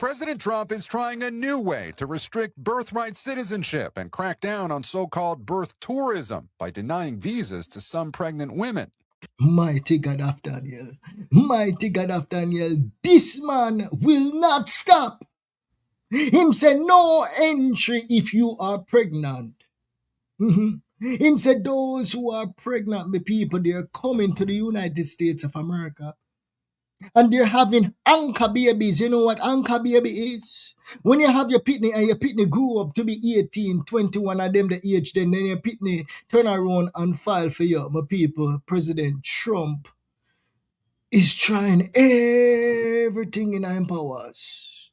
President Trump is trying a new way to restrict birthright citizenship and crack down on so-called birth tourism by denying visas to some pregnant women. Mighty God of Daniel, mighty God of Daniel, this man will not stop. Him say no entry if you are pregnant. Him say those who are pregnant, the people, they are coming to the United States of America. And they're having anchor babies. You know what anchor baby is? When you have your pitney and your pitney grew up to be 18, 21 of them the age, then your pitney turn around and file for you, my people. President Trump is trying everything in our powers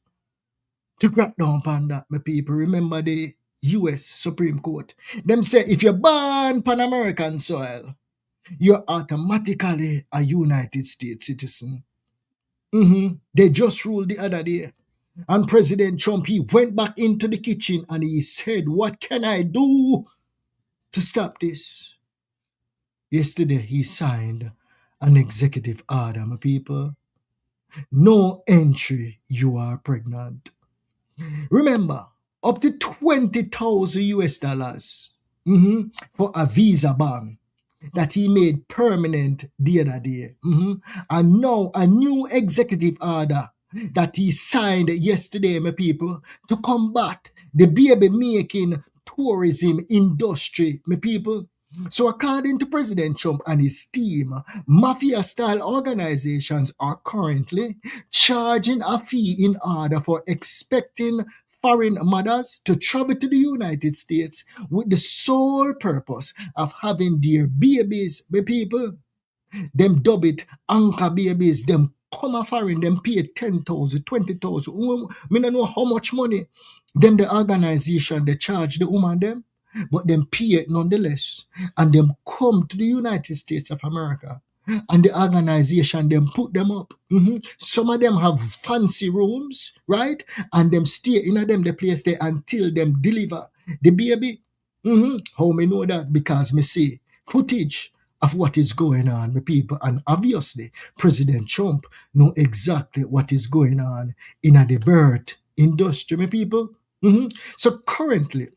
to crack down upon that, my people. Remember the U.S. Supreme Court. Them say if you're born on American soil, you're automatically a United States citizen. They just ruled the other day. And President Trump, he went back into the kitchen and he said, what can I do to stop this? Yesterday, he signed an executive order, my people. No entry, you are pregnant. Remember, up to 20,000 US dollars for a visa ban that he made permanent the other day. And now a new executive order that he signed yesterday, my people, to combat the baby making tourism industry, my people. So according to President Trump and his team, mafia-style organizations are currently charging a fee in order for expecting foreign mothers to travel to the United States with the sole purpose of having their babies, the people. Them dub it anchor babies, them come a foreign, them pay 10,000, 20,000. Me don't know how much money. Them the organization, they charge the woman them, but them pay it nonetheless. And them come to the United States of America. And the organization, them put them up. Some of them have fancy rooms, right? And them stay in them the place there until them deliver the baby. How me know that? Because me see footage of what is going on with people. And obviously, President Trump know exactly what is going on in the birth industry, my people. So currently,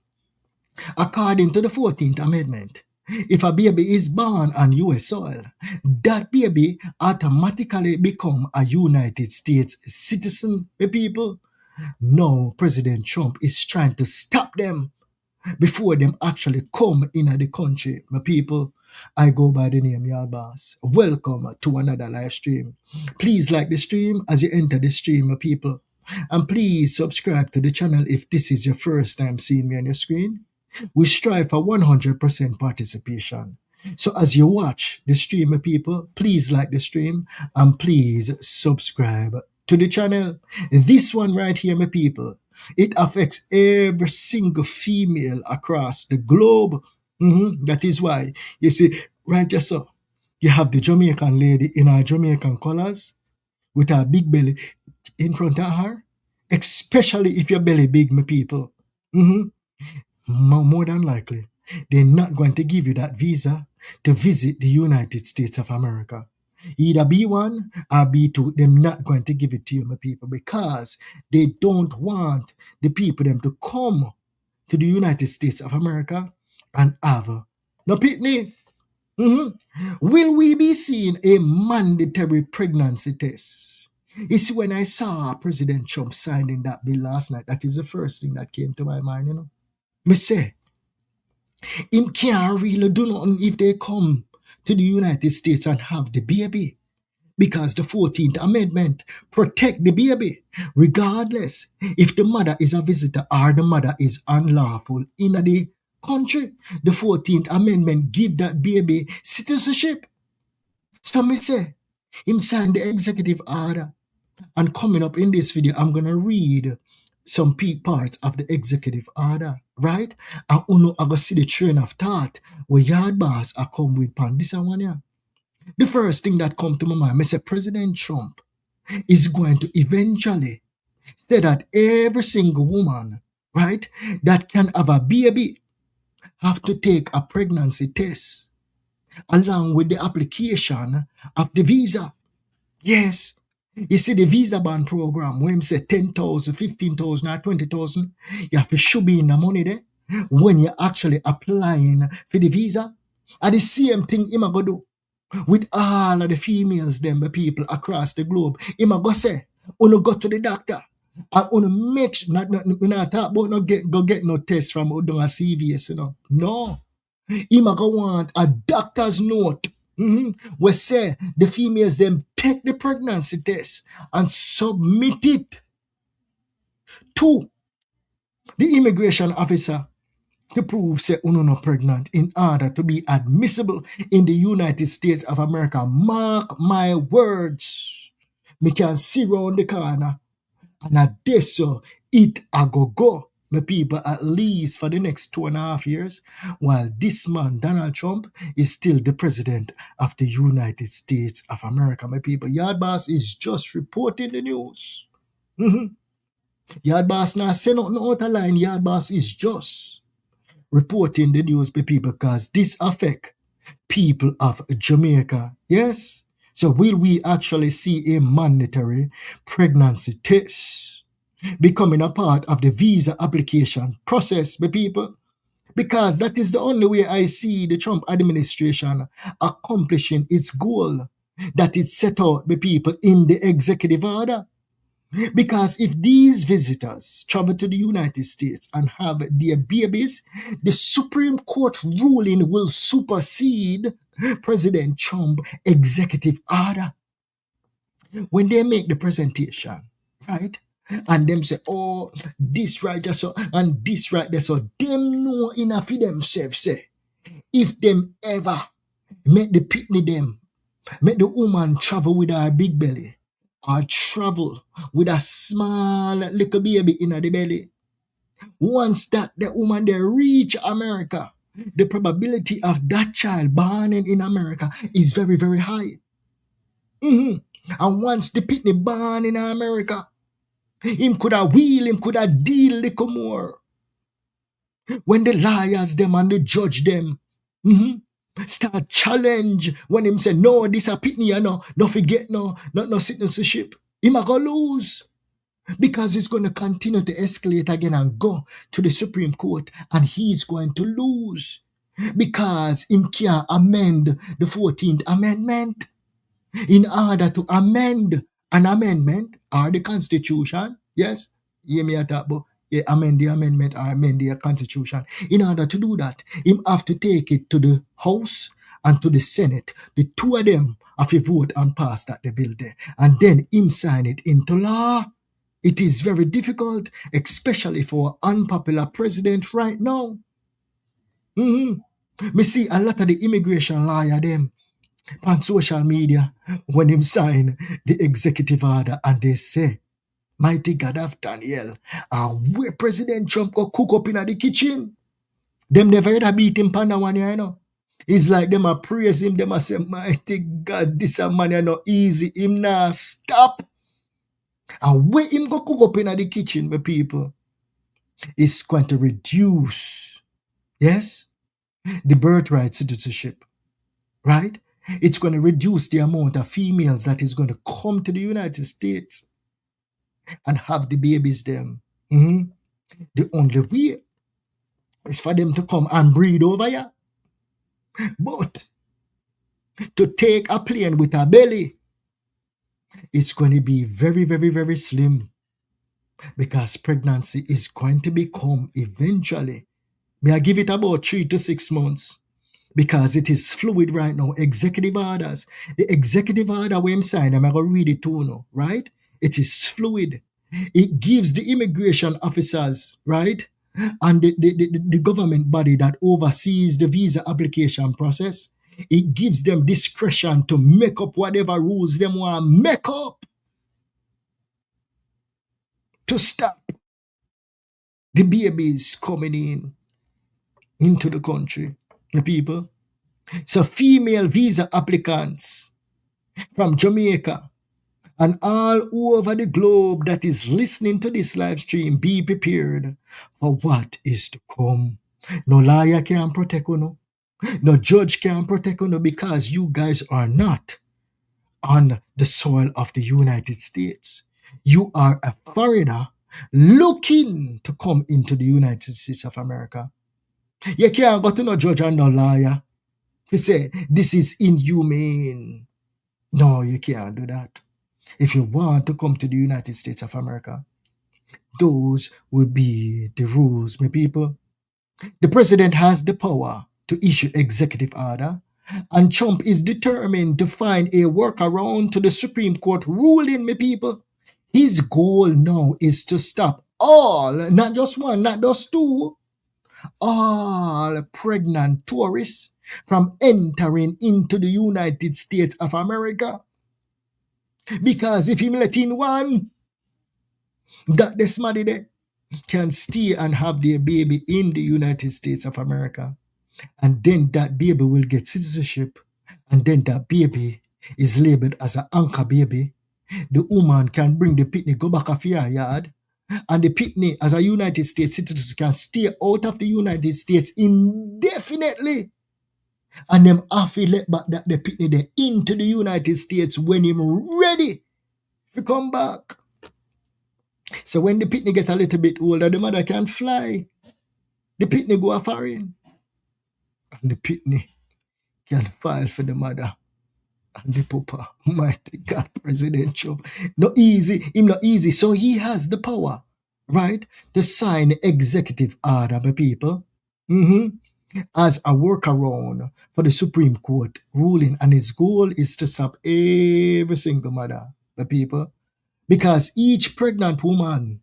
according to the 14th Amendment, if a baby is born on U.S. soil, that baby automatically become a United States citizen, my people. Now, President Trump is trying to stop them before them actually come in the country, my people. I go by the name YaadBoss. Welcome to another live stream. Please like the stream as you enter the stream, my people. And please subscribe to the channel if this is your first time seeing me on your screen. We strive for 100% participation. So as you watch the stream, my people, please like the stream and please subscribe to the channel. This one right here, my people, it affects every single female across the globe. That is why, you see, right just so, you have the Jamaican lady in her Jamaican colors with her big belly in front of her, especially if your belly big, my people. More than likely, they're not going to give you that visa to visit the United States of America. Either B1 or B2, they're not going to give it to you, my people, because they don't want the people them to come to the United States of America and have no pitney. Will we be seeing a mandatory pregnancy test? You see, when I saw President Trump signing that bill last night, that is the first thing that came to my mind, you know. Me say, him can't really do nothing if they come to the United States and have the baby. Because the 14th Amendment protect the baby, regardless if the mother is a visitor or the mother is unlawful in the country. The 14th Amendment give that baby citizenship. So me say, him sign the executive order. And coming up in this video, I'm going to read some parts of the executive order, right? And uno I go see the train of thought where YaadBoss are come with pan this one here. The first thing that come to my mind, I say President Trump is going to eventually say that every single woman, right, that can have a baby have to take a pregnancy test along with the application of the visa. Yes, You see the visa ban program, when him say 10,000, 15,000, or 20,000, you have to should be in the money there when you're actually applying for the visa. And the same thing him a go do with all of the females, them the people across the globe. Him a go say, uno go to the doctor. And uno make sure, we not talk about go get no test from doing a CVS, you know. No. Him a go want a doctor's note. We say the females them take the pregnancy test and submit it to the immigration officer to prove say uno not pregnant in order to be admissible in the United States of America. Mark my words. Me can see round the corner and at this so it a go. My people, at least for the next 2.5 years, while this man, Donald Trump, is still the president of the United States of America. My people, YaadBoss is just reporting the news. YaadBoss now say nothing out of line. YaadBoss is just reporting the news, my people, because this affect people of Jamaica. Yes? So will we actually see a mandatory pregnancy test becoming a part of the visa application process, my people? Because that is the only way I see the Trump administration accomplishing its goal that it set out the people in the executive order. Because if these visitors travel to the United States and have their babies, the Supreme Court ruling will supersede President Trump's executive order. When they make the presentation, right? And them say, oh, this right there so, and this right there so, them know enough of themselves, say, if them ever make the pitney them, make the woman travel with her big belly, or travel with a small little baby in the belly, once that the woman they reach America, the probability of that child born in America is very, very high. And once the pitney born in America, him could have wheel, him could have deal little more. When the lawyers them and the judge them start challenge when him say, no, this a pitney, you know, no forget no citizenship, him a go lose. Because it's going to continue to escalate again and go to the Supreme Court, and he's going to lose. Because him can't amend the 14th Amendment. In order to amend an amendment or the Constitution, yes, you may talk about amend the amendment or amend the Constitution. In order to do that, him have to take it to the House and to the Senate. The two of them have to vote and pass that the bill there, and then him sign it into law. It is very difficult, especially for an unpopular president right now. Me see a lot of the immigration lawyer them on social media when him sign the executive order and they say, mighty God of Daniel, where President Trump go cook up in the kitchen. Them never ever beat him pan one year, you know. It's like them a praise him, them a say, mighty God, this a man you know easy, him now stop. And where him go cook up in the kitchen, my people, is going to reduce, yes, the birthright citizenship, right? It's going to reduce the amount of females that is going to come to the United States and have the babies them. The only way is for them to come and breed over here. But to take a plane with a belly, it's going to be very, very, very slim. Because pregnancy is going to become eventually, may I give it about 3 to 6 months. Because it is fluid right now. Executive orders. The executive order we am sign, I'm going to read it to you, right? It is fluid. It gives the immigration officers, right? And the government body that oversees the visa application process, it gives them discretion to make up whatever rules them want to make up to stop the babies coming into the country, the people. So female visa applicants from Jamaica and all over the globe that is listening to this live stream, be prepared for what is to come. No lawyer can protect you, no judge can protect you, because you guys are not on the soil of the United States. You are a foreigner looking to come into the United States of America. You can't go to no judge and no lawyer to say this is inhumane. No, you can't do that. If you want to come to the United States of America, those will be the rules, my people. The president has the power to issue executive order, and Trump is determined to find a workaround to the Supreme Court ruling, my people. His goal now is to stop all, not just one, not just two, all pregnant tourists from entering into the United States of America. Because if you let in one, that this money there can stay and have their baby in the United States of America. And then that baby will get citizenship. And then that baby is labeled as an anchor baby. The woman can bring the pitney, go back off your yard. And the pitney, as a United States citizen, can stay out of the United States indefinitely. And them have to let back that the pitney there into the United States when him ready to come back. So when the pitney get a little bit older, the mother can fly. The pitney go a foreign. And the pitney can file for the mother and the papa. Mighty God, President Trump. Not easy. Him not easy. So he has the power, right, to sign executive order, my people, as a workaround for the Supreme Court ruling. And his goal is to stop every single mother, the people. Because each pregnant woman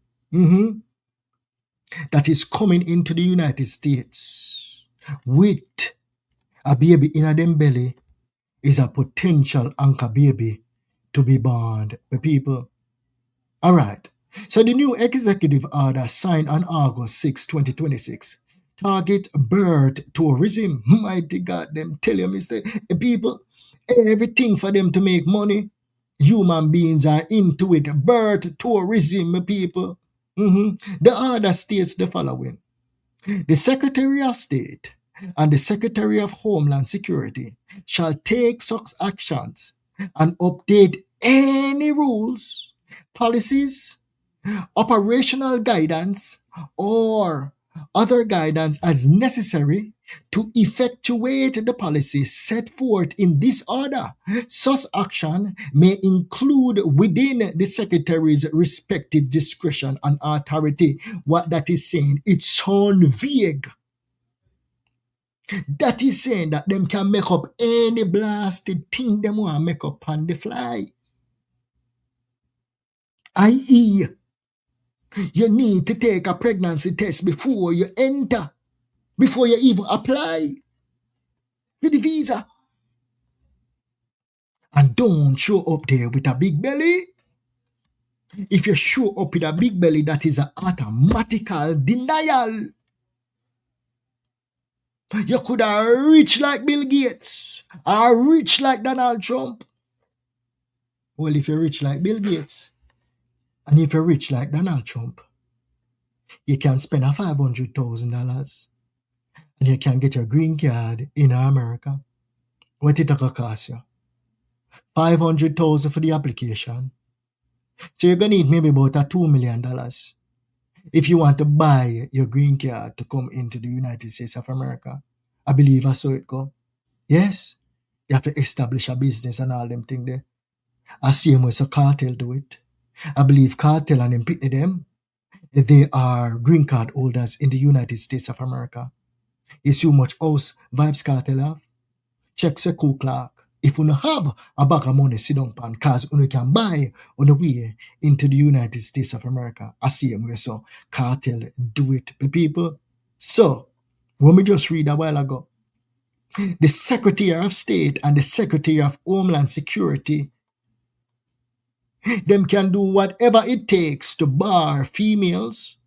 that is coming into the United States with a baby in a them belly is a potential anchor baby to be born, the people. All right. So the new executive order signed on August 6, 2026 target birth tourism. Mighty God, them tell you, Mr. People, everything for them to make money. Human beings are into it. Birth tourism, people. The order states the following. The Secretary of State and the Secretary of Homeland Security shall take such actions and update any rules, policies, operational guidance, or other guidance as necessary to effectuate the policies set forth in this order. Such action may include within the Secretary's respective discretion and authority. What that is saying, it sounds vague. That is saying that them can make up any blasted thing them want to make up on the fly. I.e., you need to take a pregnancy test before you enter, before you even apply for the visa. And don't show up there with a big belly. If you show up with a big belly, that is an automatical denial. You could have rich like Bill Gates or rich like Donald Trump. Well, if you're rich like Bill Gates and if you're rich like Donald Trump, you can spend a $500,000 and you can get your green card in America. What it cost you? $500,000 for the application. So you're going to need maybe about a $2 million if you want to buy your green card to come into the United States of America. I believe I saw it go. Yes, you have to establish a business and all them things there. I see them as a cartel do it. I believe cartel and them, they are green card holders in the United States of America. You see how much house Vibes Cartel have? Check Sekou Clark. If you don't have a bag of money, sit down pan, because you can buy on the way into the United States of America. I see them where so cartel do it, people. So, when we just read a while ago, the Secretary of State and the Secretary of Homeland Security, them can do whatever it takes to bar females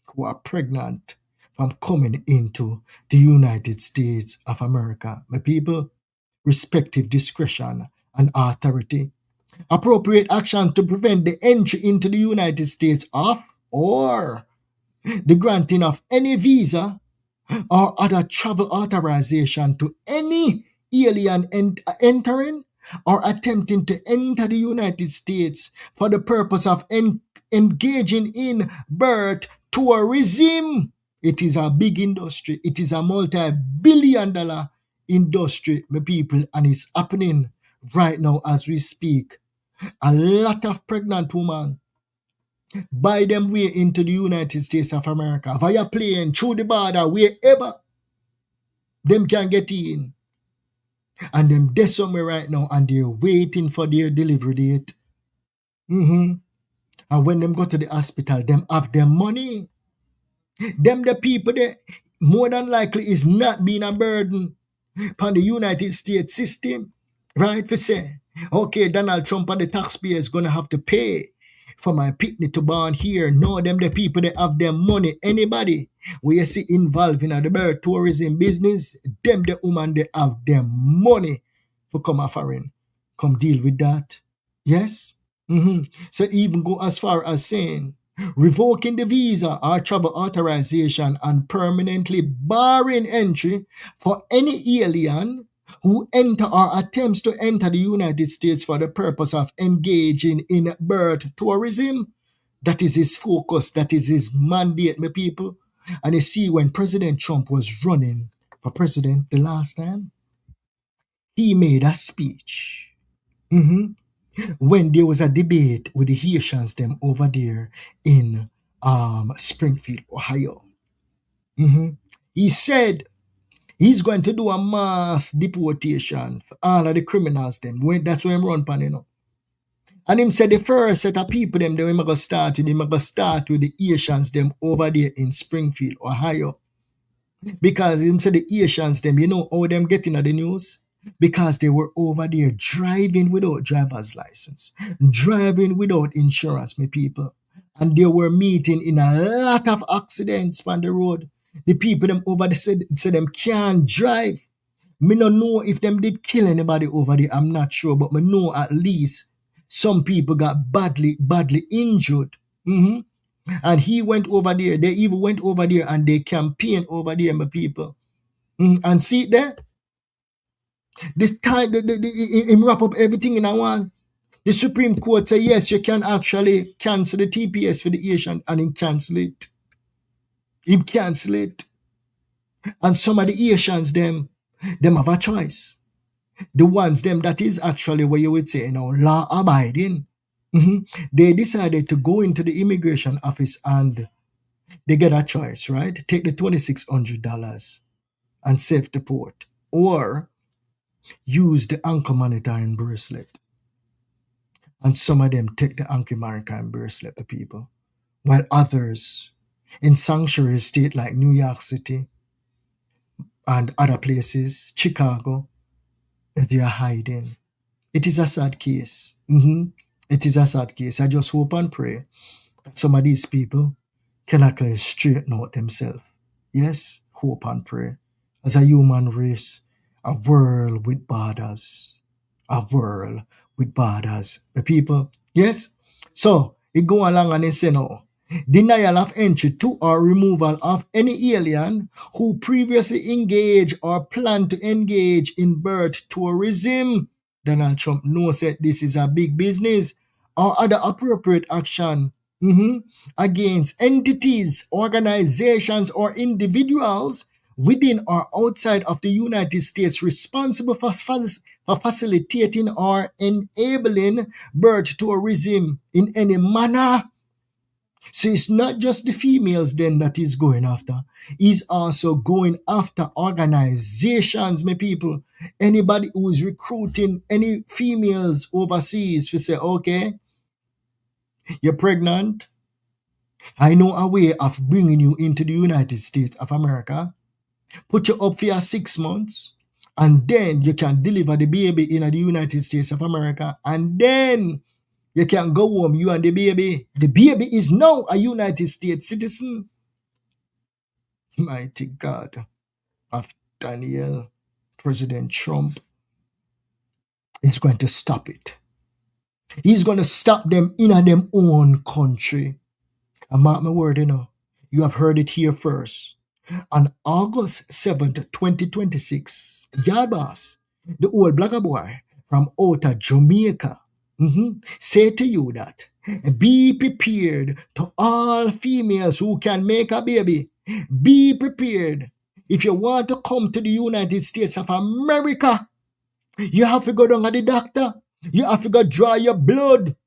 who are pregnant from coming into the United States of America. My people, respective discretion and authority. Appropriate action to prevent the entry into the United States of or the granting of any visa or other travel authorization to any alien entering are attempting to enter the United States for the purpose of engaging in birth tourism. It is a big industry. It is a multi-billion-dollar industry, my people, and it's happening right now as we speak. A lot of pregnant women buy them way into the United States of America via plane, through the border, wherever them can get in. And them there somewhere right now and they're waiting for their delivery date. And when them go to the hospital, them have their money. Them the people that more than likely is not being a burden upon the United States system. Right? For say, okay, Donald Trump and the taxpayer is going to have to pay for my picnic to born here. No, them the people that have their money. Anybody where you see involved in the birth tourism business, them the woman they have their money for come offering. Come deal with that. Yes? So even go as far as saying revoking the visa or travel authorization and permanently barring entry for any alien who enter or attempts to enter the United States for the purpose of engaging in birth tourism. That is his focus. That is his mandate, my people. And you see, when President Trump was running for president the last time, he made a speech. When there was a debate with the Haitians them over there in Springfield, Ohio. He said he's going to do a mass deportation for all of the criminals them. That's where I'm run pan, you know. And him said the first set of people them they going to start with the Haitians them over there in Springfield, Ohio. Because him said the Haitians them, you know how them getting at the news? Because they were over there driving without driver's license, driving without insurance, my people. And they were meeting in a lot of accidents on the road. The people them over there said them can't drive. Me don't know if them did kill anybody over there, I'm not sure, but me know at least some people got badly injured. And he went over there, they even went over there and they campaigned over there, my people. And see there, this time, him wrap up everything in a one. The Supreme Court say yes, you can actually cancel the TPS for the Asian, and him cancel it. Him cancel it. And some of the Asians, them have a choice. The ones them that is actually what you would say, you know, law abiding. They decided to go into the immigration office and they get a choice, right? Take the $2,600 and self-deport, or use the anchor monitoring bracelet. And some of them take the anchor monitoring bracelet, the people. While others in sanctuary state like New York City and other places, Chicago, they are hiding. It is a sad case. It is a sad case. I just hope and pray that some of these people can actually straighten out themselves. Yes, hope and pray. As a human race, a world with borders. A world with borders. The people, yes? So, it go along and it say no. Denial of entry to or removal of any alien who previously engaged or planned to engage in birth tourism. Donald Trump knows that this is a big business, or other appropriate action against entities, organizations, or individuals within or outside of the United States responsible for facilitating or enabling birth tourism in any manner. So it's not just the females then that he's going after. He's also going after organizations, my people. Anybody who is recruiting any females overseas to say, okay, you're pregnant. I know a way of bringing you into the United States of America. Put you up for 6 months. And then you can deliver the baby in the United States of America. And then you can go home, you and the baby. The baby is now a United States citizen. Mighty God of Daniel, President Trump is going to stop it. He's going to stop them in their own country. And mark my word, you know, you have heard it here first. On August 7th, 2026, YaadBoss, the old blogger boy from out of Jamaica say to you that be prepared to all females who can make a baby. Be prepared. If you want to come to the United States of America, you have to go down to the doctor. You have to go draw your blood.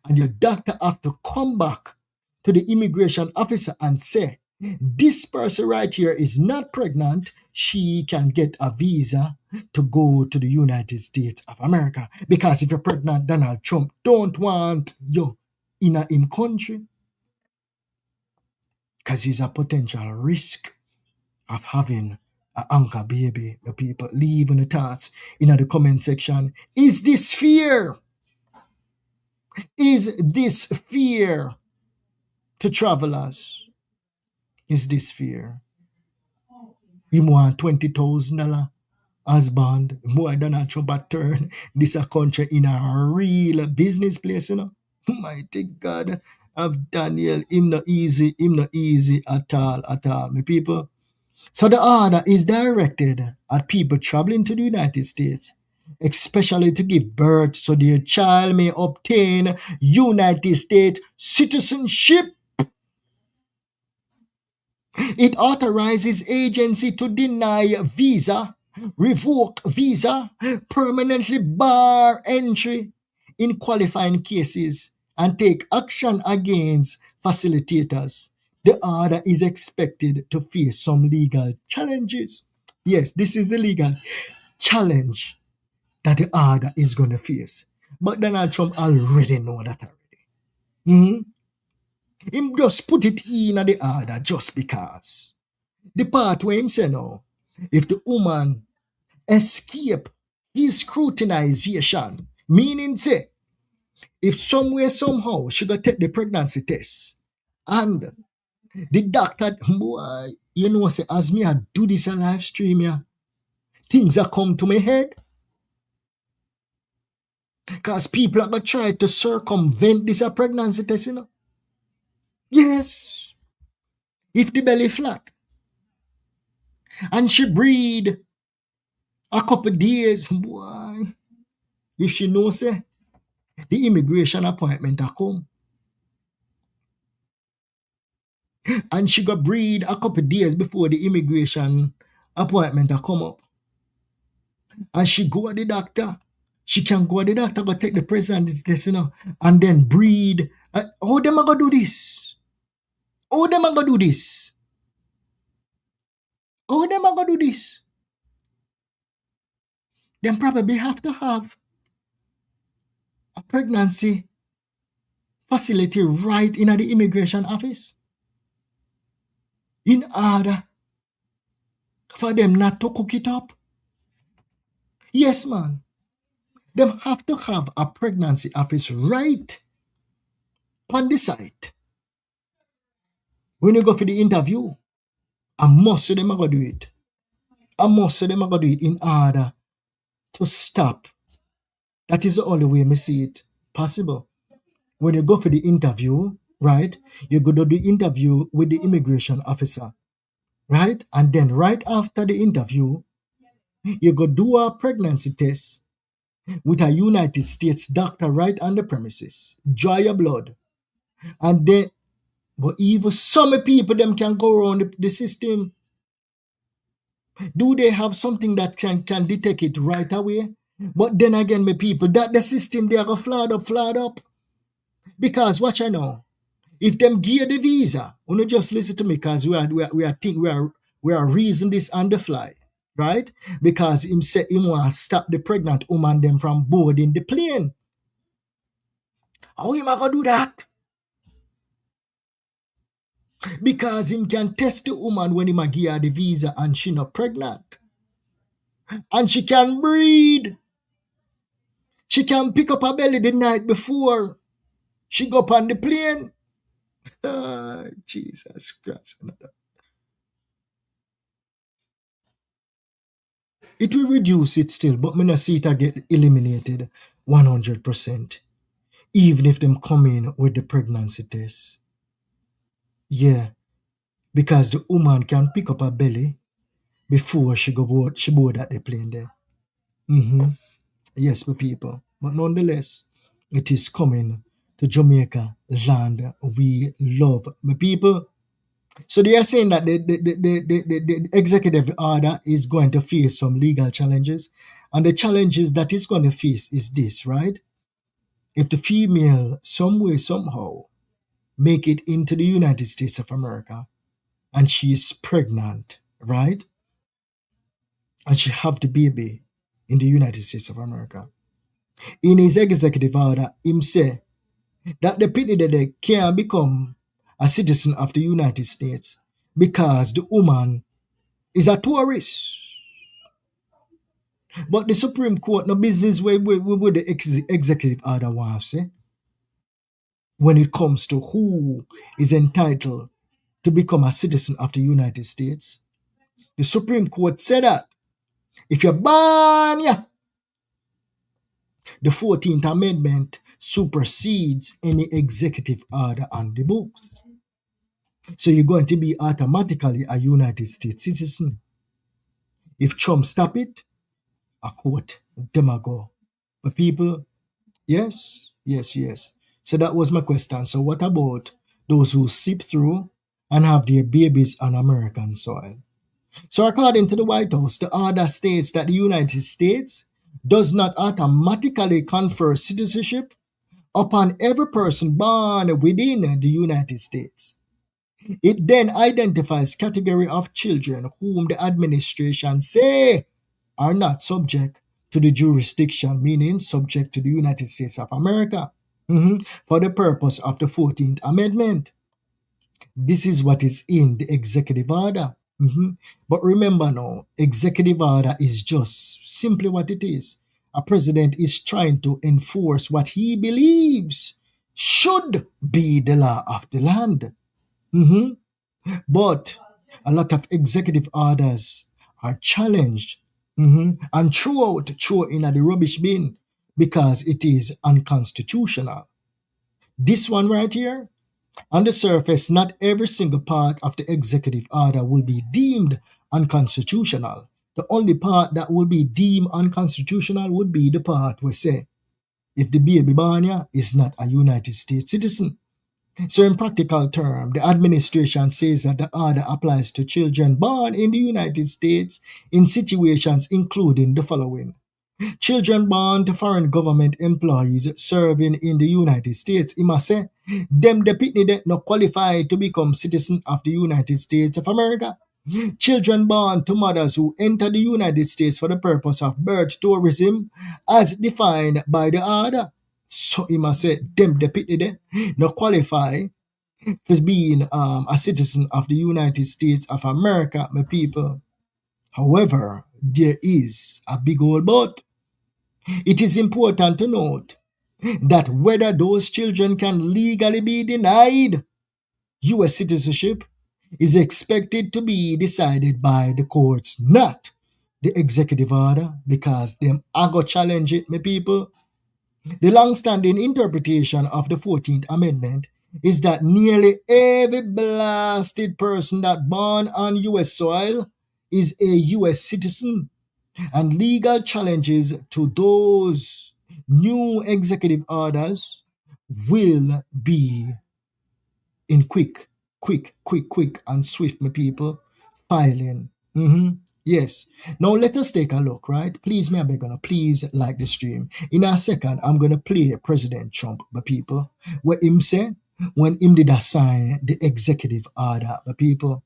And your doctor have to come back to the immigration officer and say, this person right here is not pregnant. She can get a visa to go to the United States of America. Because if you're pregnant, Donald Trump don't want you in a him country. Because he's a potential risk of having an anchor baby. The people leave in the thoughts in the comment section. Is this fear? Is this fear to travelers? Is this fear? We want $20,000 as bond. More than a Trump turn this a country in a real business place, you know. Mighty God of Daniel, him not easy at all, my people. So the order is directed at people traveling to the United States, especially to give birth so their child may obtain United States citizenship. It authorizes agency to deny visa, revoke visa, permanently bar entry in qualifying cases, and take action against facilitators. The order is expected to face some legal challenges. Yes, this is the legal challenge that the order is going to face. But Donald Trump already know that already. Him just put it in the order just because. The part where him say no, if the woman escape his scrutinization, meaning say, if somewhere somehow she got take the pregnancy test, and the doctor, boy, you know, say, as me I do this a live stream, yeah, things are come to my head. Because people are going to try to circumvent this a pregnancy test, you know. Yes. If the belly flat, and she breed a couple days, boy, if she knows, say, the immigration appointment a come, and she got breed a couple days before the immigration appointment a come up, and she go to the doctor, she can go to the doctor, go take the pregnancy test, you know, and then breed. How them a go do this? How them a go do this? How them a go do this? Them probably have to have a pregnancy facility right in the immigration office in order for them not to cook it up. Yes, man. Them have to have a pregnancy office right on the site. When you go for the interview, a most of them are going to do it. A most of them are going to do it in order to stop. That is the only way I see it possible. When you go for the interview, right, you go to the interview with the immigration officer, right? And then right after the interview, you go do a pregnancy test with a United States doctor right on the premises. Draw your blood. And then, but even some people them can go around the system. Do they have something that can detect it right away? But then again, my people, that the system they are go flood up. Because watch I know. If them give the visa, you just listen to me because we are reason this on the fly, right? Because him say him want to stop the pregnant woman them from boarding the plane. How am I gonna do that? Because him can test the woman when him give her the visa and she not pregnant. And she can breed. She can pick up her belly the night before she go up on the plane. Jesus Christ. It will reduce it still, but me not see it get eliminated 100%. Even if them come in with the pregnancy test. Yeah. Because the woman can pick up her belly before she board at the plane there. Yes, my people. But nonetheless, it is coming to Jamaica land we love. My people. So they are saying that the executive order is going to face some legal challenges. And the challenges that it's going to face is this, right? If the female, some way, somehow, make it into the United States of America and she is pregnant, right? And she have the baby in the United States of America. In his executive order, him say that the people that they can become a citizen of the United States because the woman is a tourist. But the Supreme Court, no business with the executive order wants, eh? When it comes to who is entitled to become a citizen of the United States. The Supreme Court said that if you're born, yeah, the 14th Amendment supersedes any executive order on the books. So you're going to be automatically a United States citizen. If Trump stop it, I quote, them a go. But people, yes, yes, yes. So that was my question. So what about those who sip through and have their babies on American soil? So according to the White House, the order states that the United States does not automatically confer citizenship upon every person born within the United States. It then identifies category of children whom the administration say are not subject to the jurisdiction, meaning subject to the United States of America, for the purpose of the 14th Amendment. This is what is in the executive order. But remember now, executive order is just simply what it is. A president is trying to enforce what he believes should be the law of the land. But a lot of executive orders are challenged and throw in the rubbish bin because it is unconstitutional. This one right here, on the surface, not every single part of the executive order will be deemed unconstitutional. The only part that will be deemed unconstitutional would be the part where say, if the baby born here is not a United States citizen. So in practical terms, the administration says that the order applies to children born in the United States in situations including the following. Children born to foreign government employees serving in the United States, it must say, them the pitney that not qualified to become citizen of the United States of America. Children born to mothers who enter the United States for the purpose of birth tourism as defined by the order. So he must say, them the pitney that not qualify for being a citizen of the United States of America, my people. However, there is a big old but. It is important to note that whether those children can legally be denied U.S. citizenship is expected to be decided by the courts, not the executive order, because them are going to challenge it, my people. The long-standing interpretation of the 14th Amendment is that nearly every blasted person that born on U.S. soil is a U.S. citizen, and legal challenges to those new executive orders will be in quick and swift, my people, filing. Yes. Now let us take a look, right? Please, may I beg you, please like the stream. In a second, I'm gonna play President Trump, my people, where him say when him did assign the executive order, my people.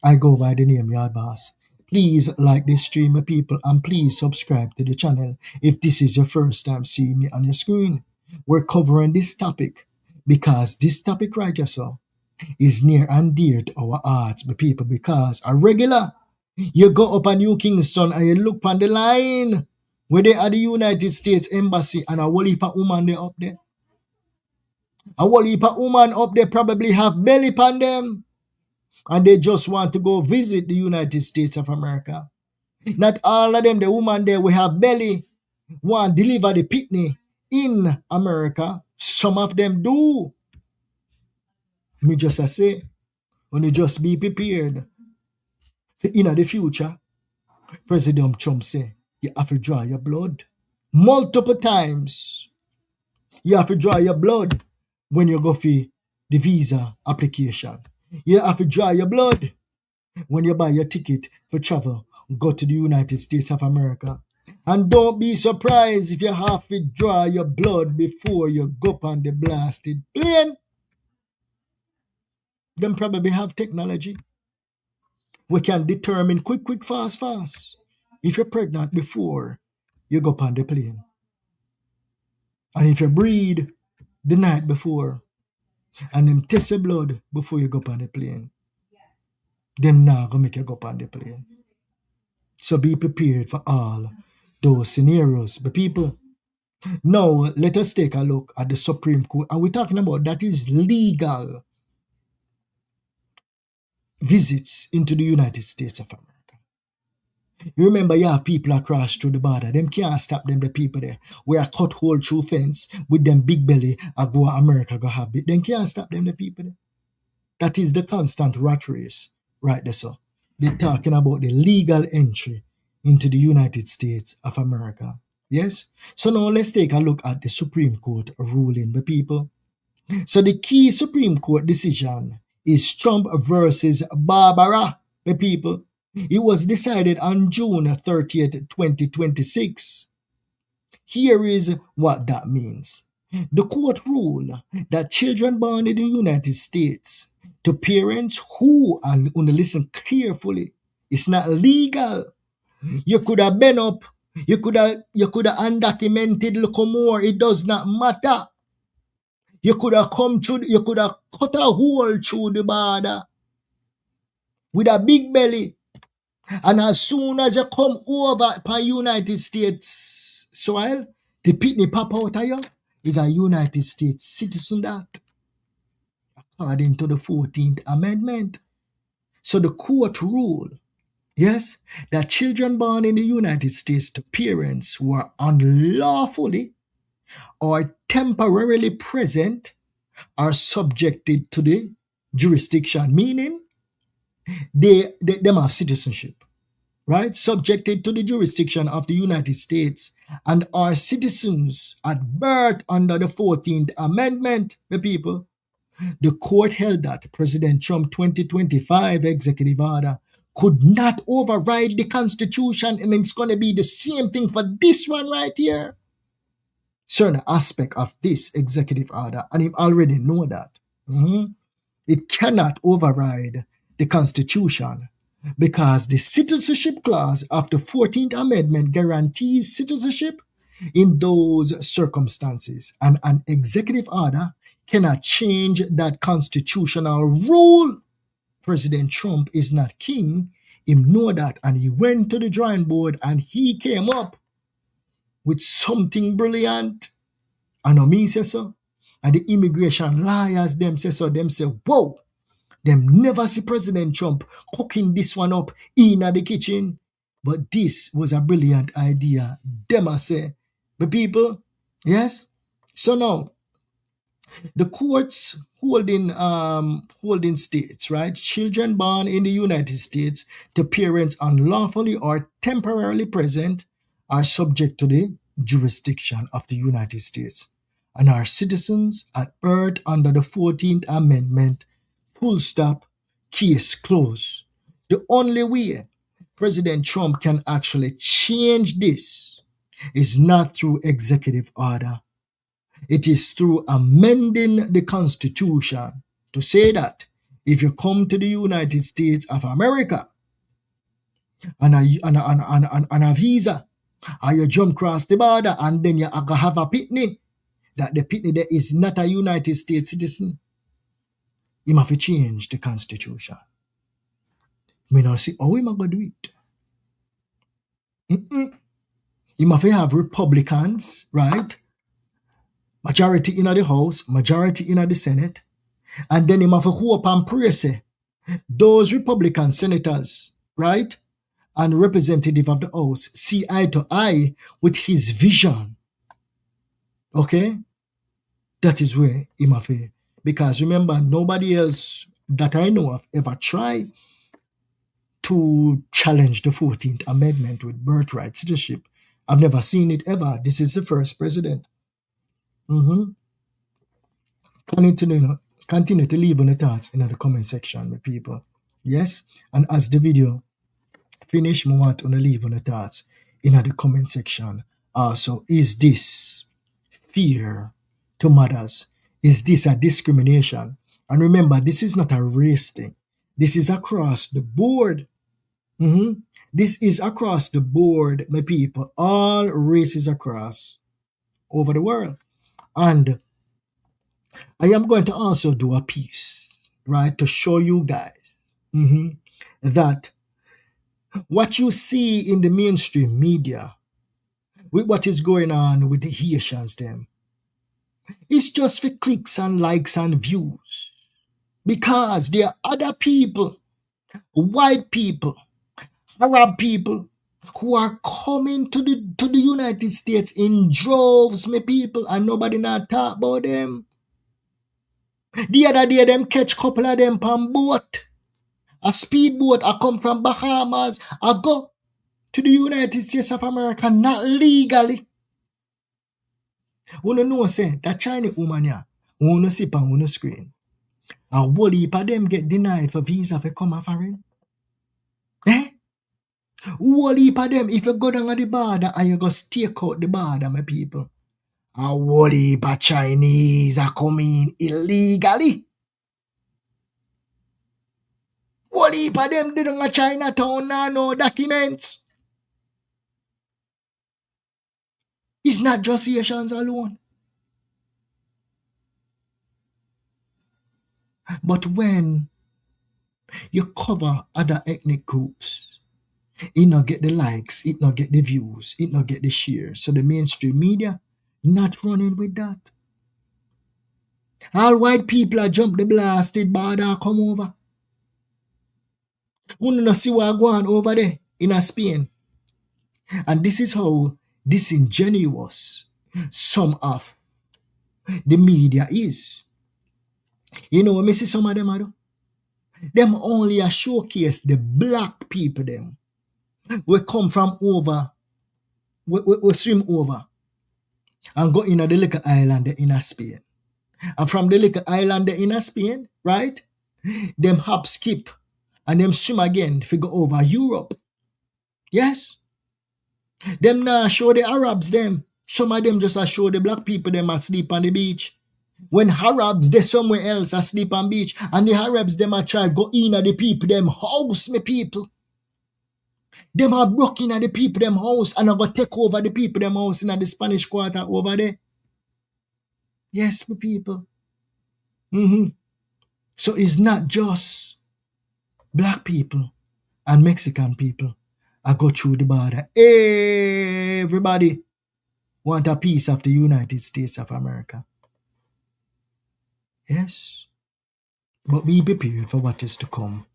I go by the name YaadBoss. Please like this stream, my people, and please subscribe to the channel if this is your first time seeing me on your screen. We're covering this topic because this topic right here, so, is near and dear to our hearts, my people, because a regular, you go up a New Kingston and you look on the line where they are the United States Embassy and a whole heap of woman there up there. A whole heap of woman up there probably have belly on them. And they just want to go visit the United States of America. Not all of them, the woman there will have belly, want to deliver the pitney in America. Some of them do. Me just say, when you just be prepared for in the future, President Trump say, you have to draw your blood. multiple times. You have to draw your blood when you go for the visa application. You have to draw your blood when you buy your ticket for travel, go to the United States of America. And don't be surprised if you have to draw your blood before you go on the blasted plane. Them probably have technology. We can determine quick, fast, if you're pregnant before you go on the plane. And if you breathe the night before, and them test your blood before you go on the plane, them now gonna make you go on the plane. So be prepared for all those scenarios. But people, now let us take a look at the Supreme Court. And we're talking about that is legal visits into the United States of America. You remember you have people across through the border. Them can't stop them, the people there. We are cut hole through fence with them big belly and go America go have it. Them can't stop them, the people there. That is the constant rat race right there, so. They're talking about the legal entry into the United States of America. Yes? So now let's take a look at the Supreme Court ruling, the people. So the key Supreme Court decision is Trump versus Barbara, the people. It was decided on June 30th, 2026. Here is what that means. The court ruled that children born in the United States to parents who, and listen carefully, it's not legal. You could have been up, you could have undocumented, look more, it does not matter. You could have come through, you could have cut a hole through the border with a big belly. And as soon as you come over to United States soil, the pitney pop out of you is a United States citizen that, according to the 14th Amendment. So the court ruled, yes, that children born in the United States to parents who are unlawfully or temporarily present are subjected to the jurisdiction, meaning they have citizenship, right? Subjected to the jurisdiction of the United States and are citizens at birth under the 14th Amendment, the people. The court held that President Trump 2025 executive order could not override the Constitution, and it's going to be the same thing for this one right here. Certain aspect of this executive order, and you already know that. It cannot override the Constitution because the citizenship clause of the 14th Amendment guarantees citizenship in those circumstances, and an executive order cannot change that constitutional rule. President Trump is not king. He know that, and he went to the drawing board and he came up with something brilliant. And I mean say so. And the immigration lawyers them say so. Them say, whoa, them never see President Trump cooking this one up in the kitchen. But this was a brilliant idea. Them I say, the people, yes. So now, the courts holding states, right? Children born in the United States to parents unlawfully or temporarily present are subject to the jurisdiction of the United States and are citizens at birth under the 14th Amendment. Full stop, case closed. The only way President Trump can actually change this is not through executive order. It is through amending the Constitution to say that if you come to the United States of America and a visa, or you jump across the border and then you have a pitney, that the pitney there is not a United States citizen, you have to change the Constitution. We now see how we going to do it. You have to have Republicans, right? Majority in the House, majority in the Senate, and then you have to hope and pray say, those Republican senators, right, and representative of the House see eye to eye with his vision. Okay? That is where he have to. Because remember, nobody else that I know of ever tried to challenge the 14th Amendment with birthright citizenship I've never seen it ever. This is the first president. Continue to leave on the thoughts in the comment section, my people. Yes, and as the video finish, I want to leave on the thoughts in the comment section. Also, is this fear to mothers? Is this a discrimination? And remember, this is not a race thing. This is across the board. This is across the board, my people. All races across over the world. And I am going to also do a piece, right, to show you guys that what you see in the mainstream media with what is going on with the Haitians, them, it's just for clicks and likes and views. Because there are other people, white people, Arab people, who are coming to the United States in droves, my people, and nobody not talk about them. The other day, them catch couple of them on boat. A speedboat, I come from Bahamas, I go to the United States of America, not legally. You know, say, that Chinese woman, yeah, you see on the screen. A whole heap of them get denied for visa for come a foreign. Whole heap of them, if you go down at the border and you go stake out the border, my people, a whole heap of Chinese are coming illegally. Whole heap of them did in Chinatown now, no documents. It's not just Asians alone. But when you cover other ethnic groups, it not get the likes, it not get the views, it not get the shares. So the mainstream media not running with that. All white people are jump the blasted border come over. We don't see what going on over there in Spain. And this is how disingenuous some of the media is. You know, I see some of them are do? Them only a showcase the black people them. We come from over, we swim over and go in the little island in Spain. And from the little island in Spain, right? Them hop skip and them swim again to go over Europe. Yes? Them now show the Arabs them. Some of them just show the black people them asleep on the beach. When Arabs they somewhere else asleep on beach and the Arabs them a try go in at the people them house, me people. Them are broken at the people them house and I go take over the people them house in the Spanish Quarter over there. Yes, my people. So it's not just black people and Mexican people I go through the border. Everybody want a piece of the United States of America. Yes. But be prepared for what is to come.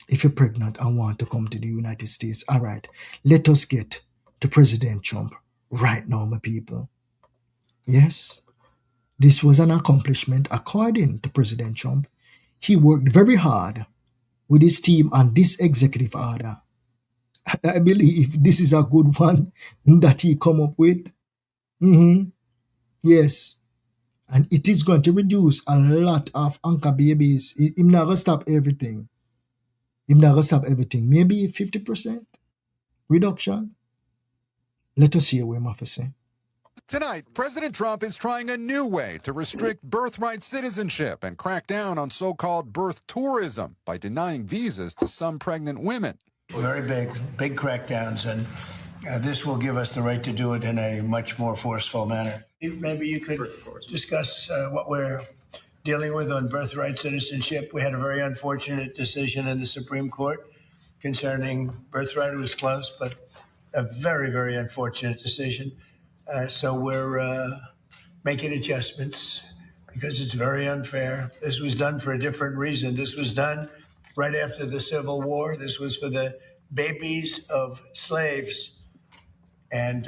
If you're pregnant and want to come to the United States, all right, let us get to President Trump right now, my people. Yes. This was an accomplishment according to President Trump. He worked very hard with his team on this executive order. I believe this is a good one that he come up with. Yes. And it is going to reduce a lot of anchor babies. He's not going to stop everything. He's not going to stop everything. Maybe 50% reduction. Let us hear what he has to say. Tonight, President Trump is trying a new way to restrict birthright citizenship and crack down on so-called birth tourism by denying visas to some pregnant women. Very big crackdowns, and this will give us the right to do it in a much more forceful manner. Maybe you could discuss what we're dealing with on birthright citizenship. We had a very unfortunate decision in the Supreme Court concerning birthright. It was close, but a very, very unfortunate decision. So we're making adjustments because it's very unfair. This was done for a different reason. This was done right after the Civil War. This was for the babies of slaves. And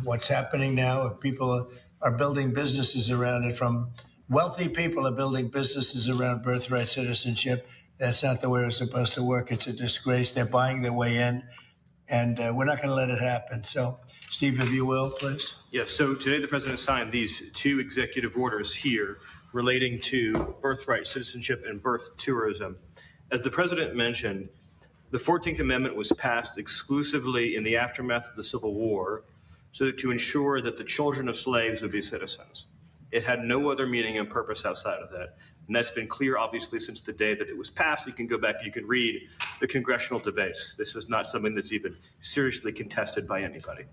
what's happening now, people are building businesses around it. From wealthy people are building businesses around birthright citizenship. That's not the way it's supposed to work. It's a disgrace. They're buying their way in. and we're not going to let it happen. So, Steve, if you will, please. Yes, so today the president signed these two executive orders here relating to birthright, citizenship, and birth tourism. As the president mentioned, the 14th Amendment was passed exclusively in the aftermath of the Civil War so to ensure that the children of slaves would be citizens. It had no other meaning and purpose outside of that. And that's been clear, obviously, since the day that it was passed. You can go back, you can read the congressional debates. This is not something that's even seriously contested by anybody.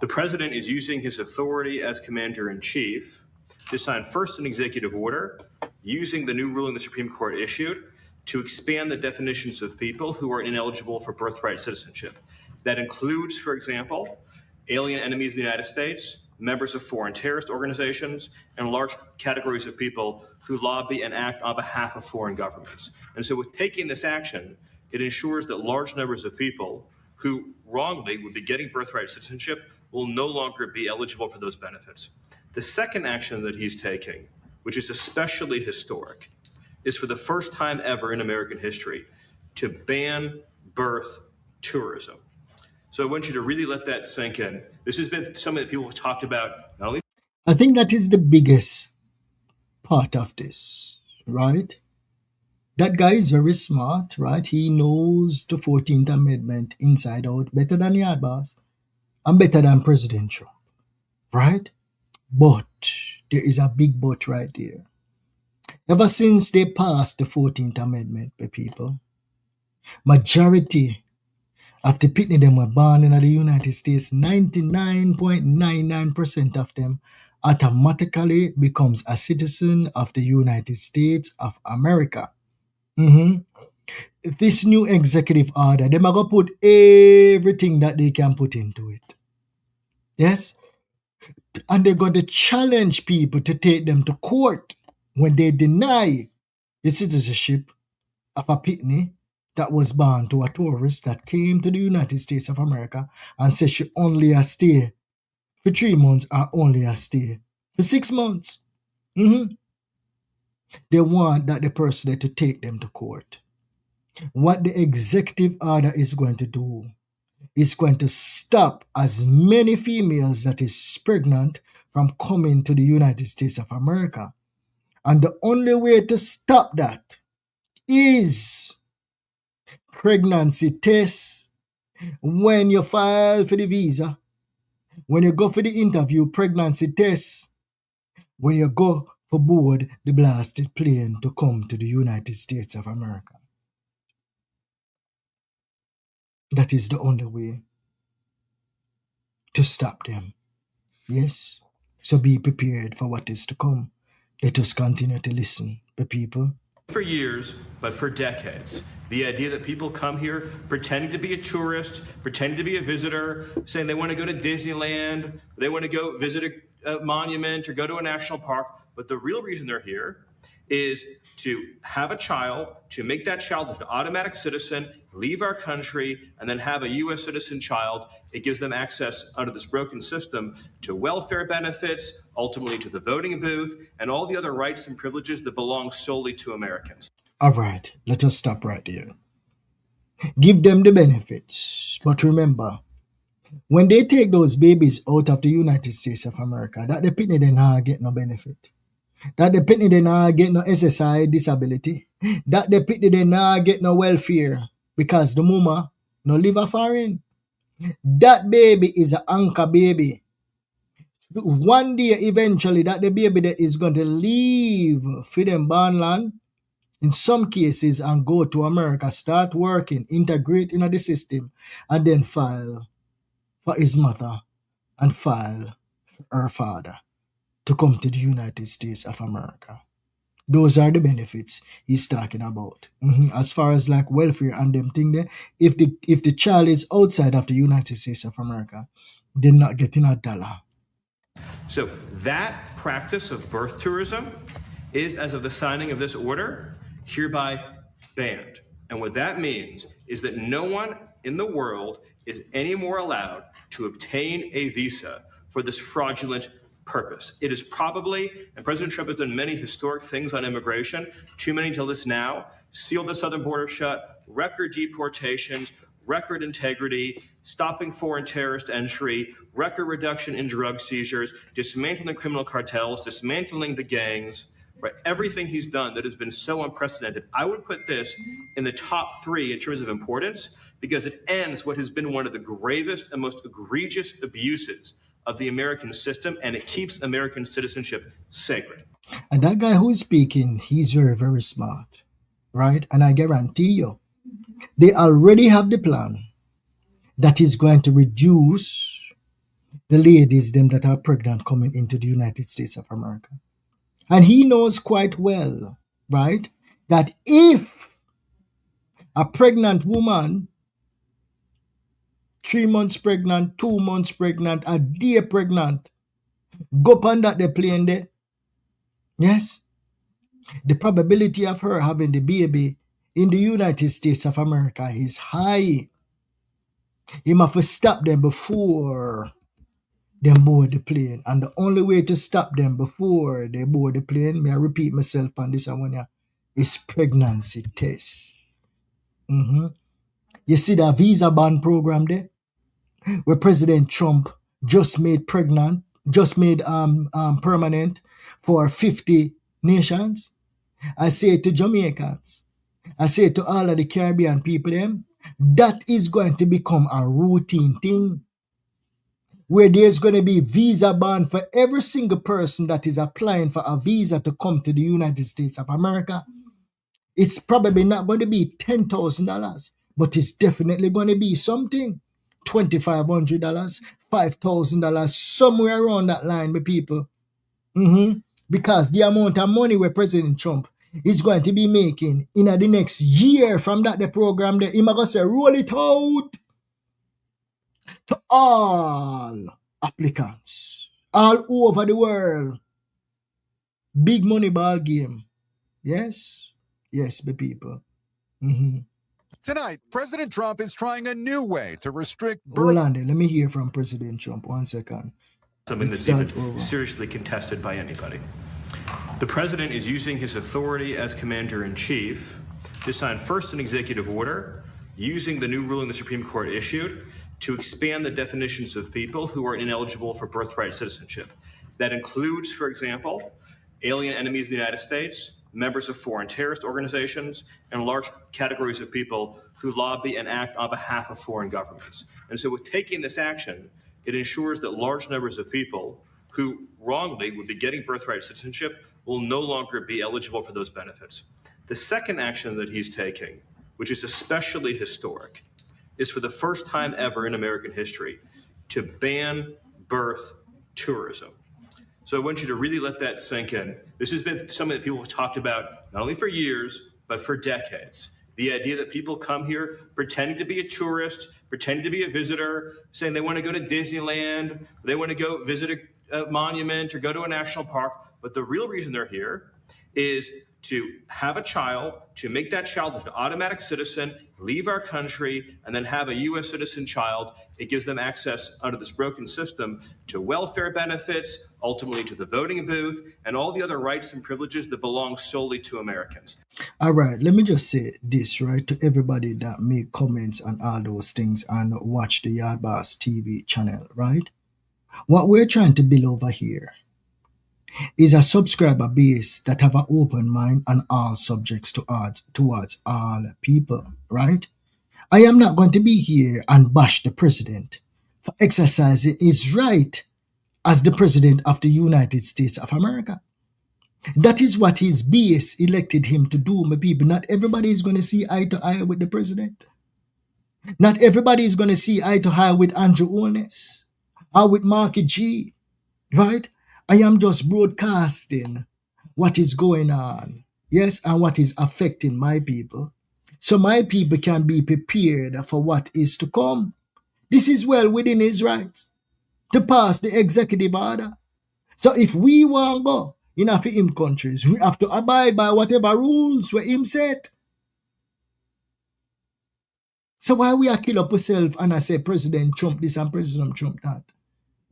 The president is using his authority as commander-in-chief to sign first an executive order using the new ruling the Supreme Court issued to expand the definitions of people who are ineligible for birthright citizenship. That includes, for example, alien enemies of the United States, members of foreign terrorist organizations, and large categories of people who lobby and act on behalf of foreign governments. And so with taking this action, it ensures that large numbers of people who wrongly would be getting birthright citizenship will no longer be eligible for those benefits. The second action that he's taking, which is especially historic, is for the first time ever in American history to ban birth tourism. So I want you to really let that sink in. This has been something that people have talked about, not only. I think that is the biggest part of this, right? That guy is very smart, right? He knows the 14th Amendment inside out better than YaadBoss and better than President Trump, right? But there is a big but right there. Ever since they passed the 14th Amendment, people, majority of the people them were born in the United States, 99.99% of them automatically becomes a citizen of the United States of America. This new executive order, they're going to put everything that they can put into it. Yes? And they're going to challenge people to take them to court when they deny the citizenship of a pitney that was born to a tourist that came to the United States of America and said she only a stay for 3 months or only a stay for 6 months. They want that the person to take them to court. What the executive order is going to do is going to stop as many females that is pregnant from coming to the United States of America. And the only way to stop that is pregnancy tests. When you file for the visa, when you go for the interview, pregnancy tests. When you go for board the blasted plane to come to the United States of America. That is the only way to stop them. Yes? So be prepared for what is to come. Let us continue to listen, the people. For years, but for decades, the idea that people come here pretending to be a tourist, pretending to be a visitor, saying they want to go to Disneyland, they want to go visit a monument or go to a national park, but the real reason they're here is to have a child, to make that child an automatic citizen, leave our country, and then have a U.S. citizen child. It gives them access under this broken system to welfare benefits, ultimately to the voting booth, and all the other rights and privileges that belong solely to Americans. All right, let us stop right here. Give them the benefits. But remember, when they take those babies out of the United States of America, that the pitney they not get no benefit. That the pitney they not get no SSI disability. That the pitney they not get no welfare because the mama no live a foreign. That baby is an anchor baby. One day eventually that the baby that is going to leave for them born land in some cases and go to America, start working, integrate into the system, and then file for his mother and file for her father to come to the United States of America. Those are the benefits he's talking about. As far as like welfare and them thing there, if the child is outside of the United States of America, they're not getting a dollar. So that practice of birth tourism is, as of the signing of this order, hereby banned. And what that means is that no one in the world is any more allowed to obtain a visa for this fraudulent purpose. It is probably, and President Trump has done many historic things on immigration, too many to list now, sealed the southern border shut, record deportations, record integrity, stopping foreign terrorist entry, record reduction in drug seizures, dismantling criminal cartels, dismantling the gangs, right? Everything he's done that has been so unprecedented. I would put this in the top 3 in terms of importance because it ends what has been one of the gravest and most egregious abuses of the American system, and it keeps American citizenship sacred. And that guy who is speaking, he's very, very smart, right? And I guarantee you, they already have the plan that is going to reduce the ladies, them that are pregnant, coming into the United States of America. And he knows quite well, right, that if a pregnant woman, 3 months pregnant, 2 months pregnant, a day pregnant, go on that the plane there, yes, the probability of her having the baby in the United States of America is high. You must have stop them before they board the plane. And the only way to stop them before they board the plane, may I repeat myself on this one, is pregnancy test. You see that visa ban program there, where President Trump just made permanent for 50 nations. I say to Jamaicans, I say to all of the Caribbean people, them, that is going to become a routine thing, where there's going to be visa ban for every single person that is applying for a visa to come to the United States of America. It's probably not going to be $10,000, but it's definitely going to be something. $2,500, $5,000, somewhere around that line, my people. Because the amount of money where President Trump is going to be making in the next year from that the program, there, he's going to say, roll it out to all applicants all over the world. Big money ball game. Yes, the people. Tonight, President Trump is trying a new way to restrict Hold on there. Let me hear from President Trump. 1 second. Something that's even seriously contested by anybody. The president is using his authority as commander-in-chief to sign first an executive order using the new ruling the Supreme Court issued to expand the definitions of people who are ineligible for birthright citizenship. That includes, for example, alien enemies of the United States, members of foreign terrorist organizations, and large categories of people who lobby and act on behalf of foreign governments. And so with taking this action, it ensures that large numbers of people who wrongly would be getting birthright citizenship will no longer be eligible for those benefits. The second action that he's taking, which is especially historic, is for the first time ever in American history to ban birth tourism. So I want you to really let that sink in. This has been something that people have talked about not only for years, but for decades. The idea that people come here pretending to be a tourist, pretending to be a visitor, saying they want to go to Disneyland, they want to go visit a monument or go to a national park. But the real reason they're here is to have a child, to make that child an automatic citizen, leave our country, and then have a U.S. citizen child. It gives them access under this broken system to welfare benefits, ultimately to the voting booth, and all the other rights and privileges that belong solely to Americans. All right, let me just say this, right, to everybody that make comments and all those things and watch the YaadBoss TV channel, right? What we're trying to build over here is a subscriber base that have an open mind on all subjects towards all people, right? I am not going to be here and bash the president for exercising his right as the president of the United States of America. That is what his base elected him to do, my people. Not everybody is going to see eye to eye with the president. Not everybody is going to see eye to eye with Andrew Holness or with Marky G, right? I am just broadcasting what is going on, yes, and what is affecting my people. So my people can be prepared for what is to come. This is well within his rights to pass the executive order. So if we want to go in a him countries, we have to abide by whatever rules were him set. So why we are kill up ourselves and I say President Trump this and President Trump that?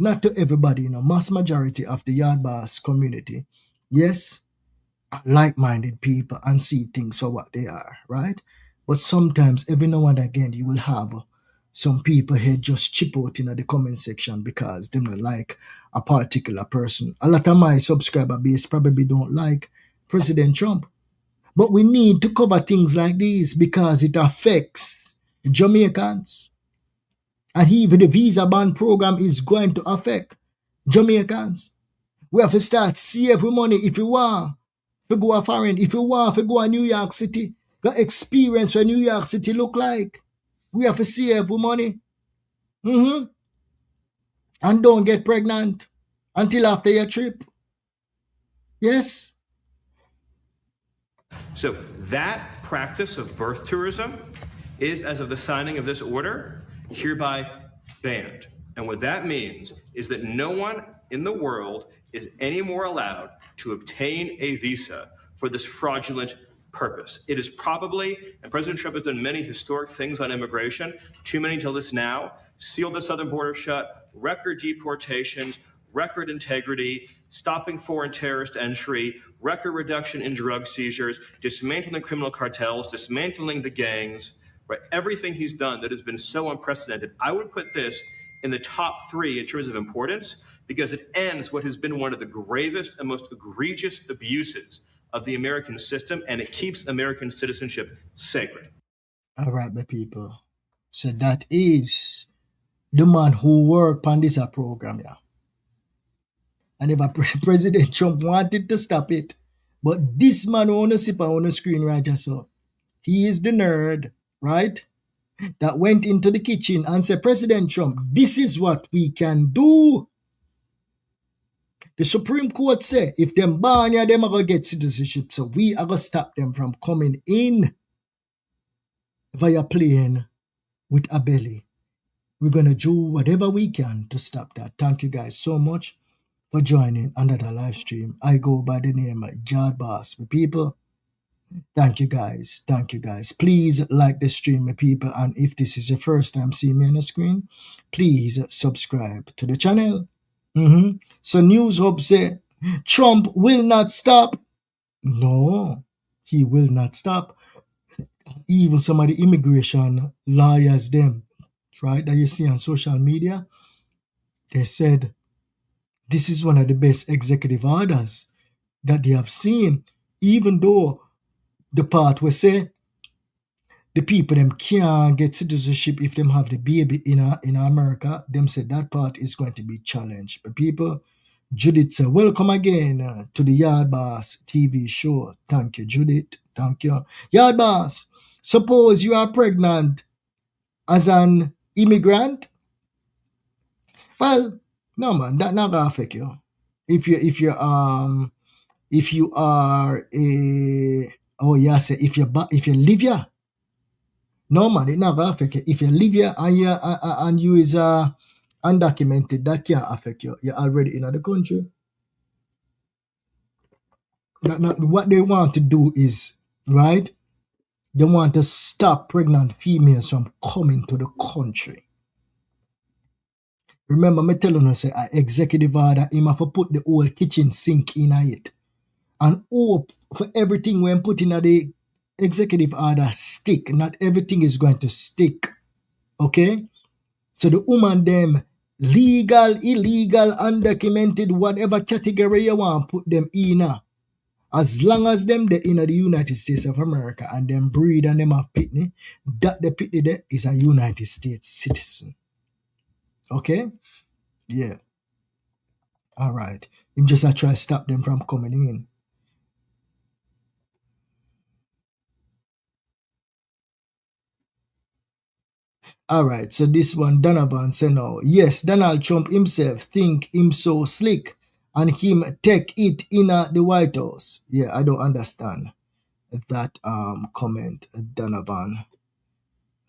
Not to everybody, mass majority of the YaadBoss community, yes, are like-minded people and see things for what they are, right? But sometimes, every now and again, you will have some people here just chip out in the comment section because they don't like a particular person. A lot of my subscriber base probably don't like President Trump. But we need to cover things like this because it affects Jamaicans. And even the visa ban program is going to affect Jamaicans. We have to start save money if you want to go a foreign, if you want to go to New York City, go experience what New York City look like. We have to save money. And don't get pregnant until after your trip. Yes? So that practice of birth tourism is, as of the signing of this order, hereby banned. And what that means is that no one in the world is any more allowed to obtain a visa for this fraudulent purpose. It is probably, and President Trump has done many historic things on immigration, too many to list now, sealed the southern border shut, record deportations, record integrity, stopping foreign terrorist entry, record reduction in drug seizures, dismantling criminal cartels, dismantling the gangs, right? Everything he's done that has been so unprecedented. I would put this in the top 3 in terms of importance because it ends what has been one of the gravest and most egregious abuses of the American system, and it keeps American citizenship sacred. All right, my people. So that is the man who worked on this program, yeah. And if President Trump wanted to stop it, but this man on the sip on the screen right just so, he is the nerd, right? That went into the kitchen and said, President Trump, this is what we can do. The Supreme Court say if them ban ya, them are going to get citizenship. So we are going to stop them from coming in via plane with a belly. We're going to do whatever we can to stop that. Thank you guys so much for joining another live stream. I go by the name of YaadBoss, my people. Thank you guys. Thank you guys. Please like the stream, my people. And if this is your first time seeing me on the screen, please subscribe to the channel. So News Hub say Trump will not stop. No, he will not stop. Even some of the immigration lawyers, them, right, that you see on social media, they said this is one of the best executive orders that they have seen, even though the part where say the people them can't get citizenship if them have the baby in America, them said that part is going to be challenged. But people, Judith said, welcome again to the YaadBoss TV show. Thank you, Judith. Thank you. YaadBoss, suppose you are pregnant as an immigrant. Well, no man, that not gonna affect you. If you are if you live here, no man, it not gonna affect you. If you live here and you is undocumented, that can't affect you. You're already in the country. What they want to do is, right, they want to stop pregnant females from coming to the country. Remember, me telling you, say, an executive order, him have to put the whole kitchen sink in it. And hope for everything when put in the executive order stick. Not everything is going to stick. Okay? So the woman them, legal, illegal, undocumented, whatever category you want, put them in. As long as them they're in the United States of America and them breed and them have pitney, that the pitney there is a United States citizen. Okay? Yeah. All right. You just try to stop them from coming in. All right. So this one, Donovan said no. Yes, Donald Trump himself think him so slick and him take it in the White House. Yeah, I don't understand that comment, Donovan.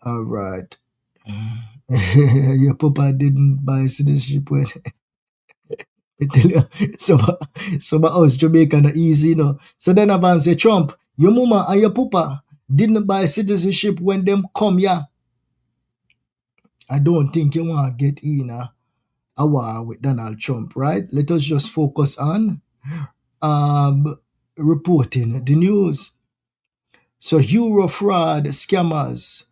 All right. Your papa didn't buy citizenship when I tell you, some us Jamaican easy, you know. So then Avan say, Trump, your mama and your papa didn't buy citizenship when them come here. I don't think you want to get in a war with Donald Trump, right? Let us just focus on reporting the news. So euro fraud, scammers,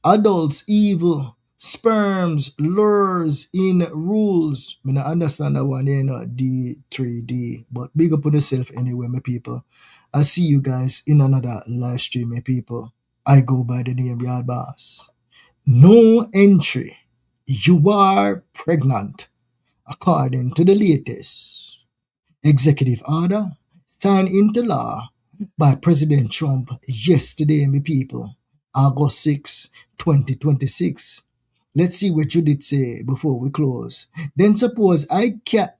adults evil, sperms, lures in rules. I don't understand that one, D3D. But big up on yourself anyway, my people. I see you guys in another live stream, my people. I go by the name YaadBoss. No entry. You are pregnant, according to the latest executive order signed into law by President Trump yesterday, my people, August 6, 2026. Let's see what Judith say before we close. Then suppose I get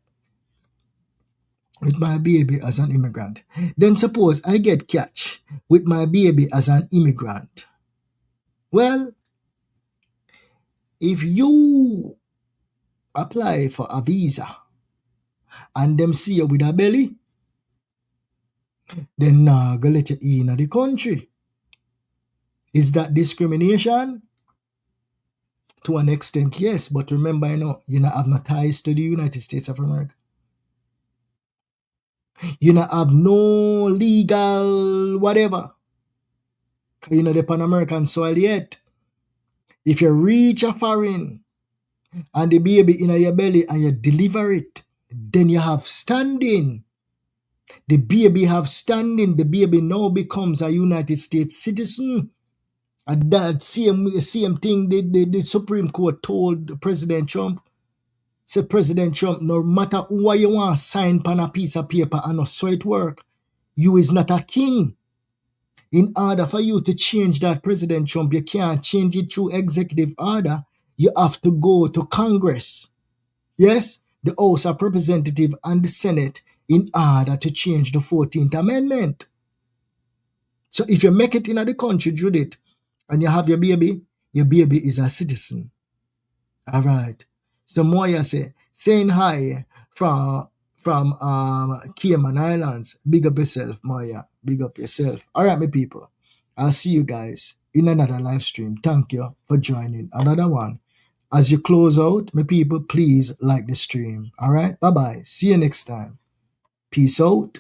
with my baby as an immigrant. Then suppose I get catch with my baby as an immigrant. Well, if you apply for a visa and them see you with a belly, then nah go let you in the country. Is that discrimination? To an extent, yes. But remember, you not have no ties to the United States of America. You not have no legal whatever. You're not upon American soil yet. If you reach a foreign and the baby in your belly and you deliver it, then you have standing. The baby have standing. The baby now becomes a United States citizen. And that same thing the Supreme Court told President Trump. Say President Trump, no matter what you want to sign on a piece of paper and so it work, you is not a king. In order for you to change that, President Trump, you can't change it through executive order. You have to go to Congress. Yes, the House of Representatives and the Senate in order to change the 14th Amendment. So if you make it in the country, Judith, and you have your baby is a citizen. All right. So Moya saying hi from Cayman Islands. Big up yourself, Moya. Big up yourself. All right, my people. I'll see you guys in another live stream. Thank you for joining another one. As you close out, my people, please like the stream. All right. Bye-bye. See you next time. Peace out.